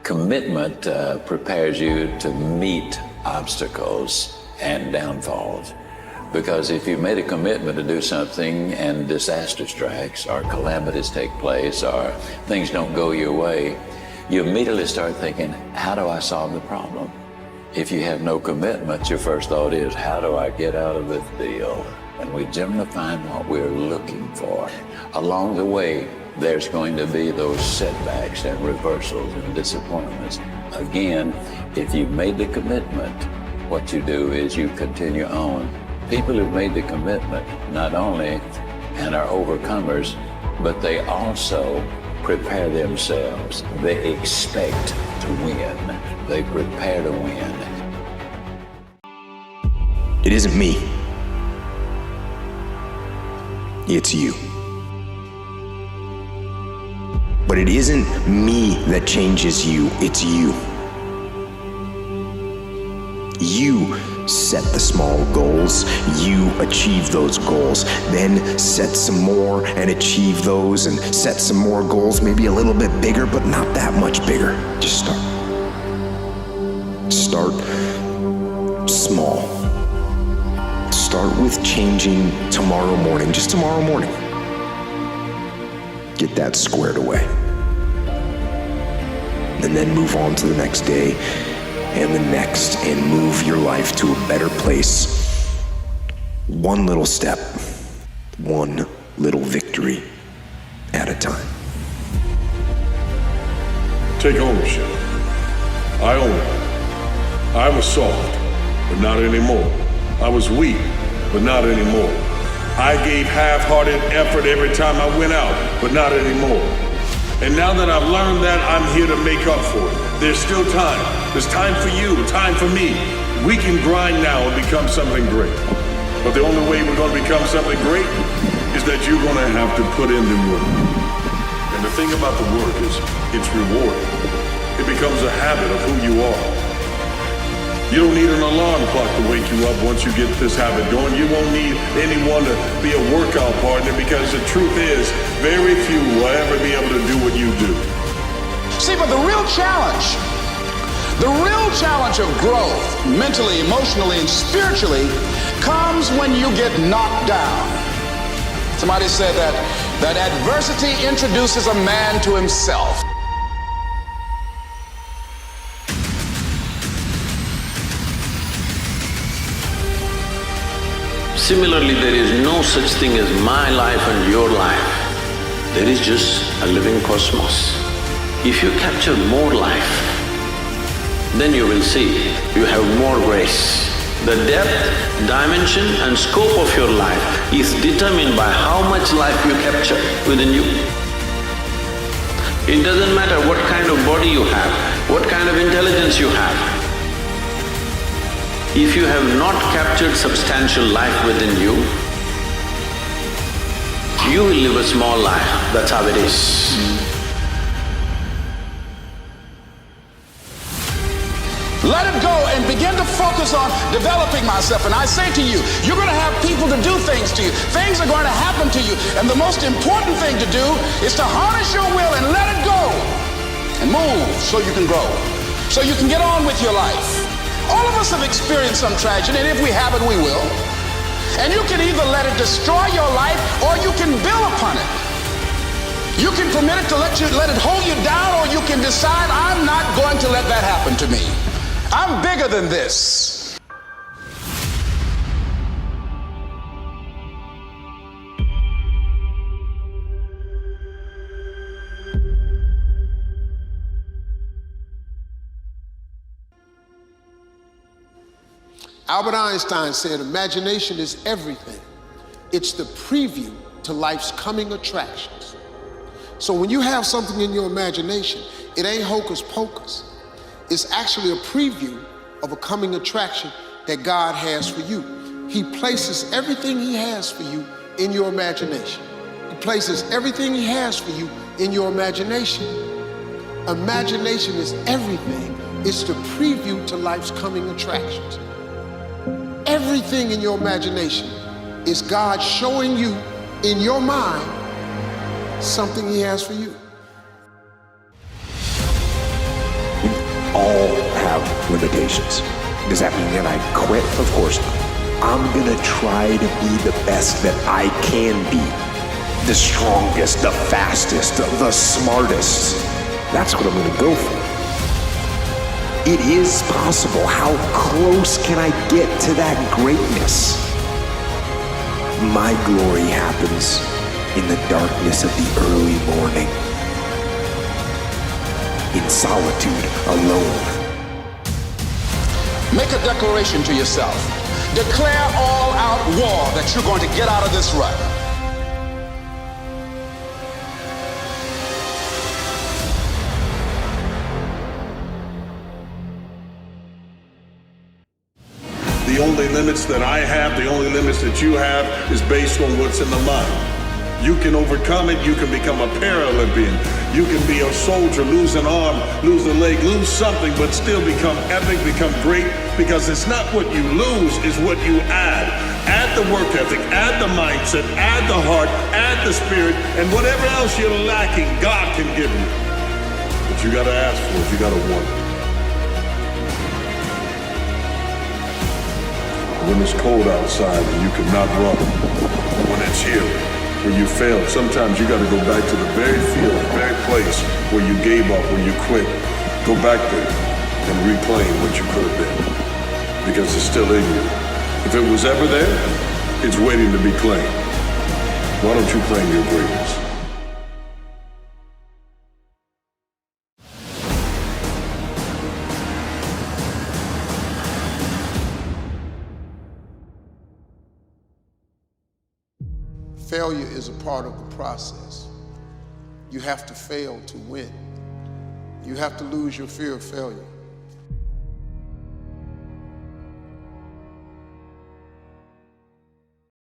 Commitment prepares you to meet obstacles and downfalls. Because if you made a commitment to do something and disaster strikes or calamities take place or things don't go your way, you immediately start thinking, how do I solve the problem? If you have no commitment, your first thought is, how do I get out of this deal? And we generally find what we're looking for. Along the way, there's going to be those setbacks and reversals and disappointments. Again, if you've made the commitment, what you do is you continue on. People who've made the commitment not only and are overcomers, but they also prepare themselves. They expect to win. They prepare to win. It isn't me. It's you. But it isn't me that changes you, it's you. You set the small goals, you achieve those goals, then set some more and achieve those and set some more goals, maybe a little bit bigger, but not that much bigger. Just start. Start small. Start with changing tomorrow morning, just tomorrow morning. Get that squared away. And then move on to the next day and the next, and move your life to a better place. One little step, one little victory at a time. Take ownership. I own it. I was soft, but not anymore. I was weak, but not anymore. I gave half-hearted effort every time I went out, but not anymore. And now that I've learned that, I'm here to make up for it. There's still time. There's time for you, time for me. We can grind now and become something great. But the only way we're going to become something great is that you're going to have to put in the work. And the thing about the work is, it's rewarding. It becomes a habit of who you are. You don't need an alarm clock to wake you up once you get this habit going. You won't need anyone to be a workout partner, because the truth is, very few will ever be able to do what you do. See, but the real challenge of growth, mentally, emotionally, and spiritually, comes when you get knocked down. Somebody said that adversity introduces a man to himself. Similarly, there is no such thing as my life and your life. There is just a living cosmos. If you capture more life, then you will see you have more grace. The depth, dimension and scope of your life is determined by how much life you capture within you. It doesn't matter what kind of body you have, what kind of intelligence you have. If you have not captured substantial life within you, you will live a small life. That's how it is. Let it go and begin to focus on developing myself. And I say to you, you're going to have people to do things to you. Things are going to happen to you. And the most important thing to do is to harness your will and let it go. And move so you can grow. So you can get on with your life. All of us have experienced some tragedy, and if we haven't, we will. And you can either let it destroy your life, or you can build upon it. You can permit it to let it hold you down, or you can decide, I'm not going to let that happen to me. I'm bigger than this. Albert Einstein said, imagination is everything. It's the preview to life's coming attractions. So when you have something in your imagination, it ain't hocus pocus. It's actually a preview of a coming attraction that God has for you. He places everything He has for you in your imagination. He places everything He has for you in your imagination. Imagination is everything. It's the preview to life's coming attractions. Everything in your imagination is God showing you in your mind something He has for you. all have limitations. Does that mean that I quit? Of course not. I'm gonna try to be the best that I can be. The strongest, the fastest, the smartest. That's what I'm gonna go for. It is possible. How close can I get to that greatness? My glory happens in the darkness of the early morning, in solitude, alone. Make a declaration to yourself. Declare all out war that you're going to get out of this rut. The only limits that I have, the only limits that you have is based on what's in the mind. You can overcome it, you can become a Paralympian. You can be a soldier, lose an arm, lose a leg, lose something, but still become epic, become great, because it's not what you lose, it's what you add. Add the work ethic, add the mindset, add the heart, add the spirit, and whatever else you're lacking, God can give you. But you gotta ask for it, you gotta want it. When it's cold outside and you cannot run, when it's here, where you failed, sometimes you gotta go back to the very field, the very place where you gave up, where you quit. Go back there and reclaim what you could have been, because it's still in you. If it was ever there, it's waiting to be claimed. Why don't you claim your greatness? Failure is a part of the process. You have to fail to win. You have to lose your fear of failure.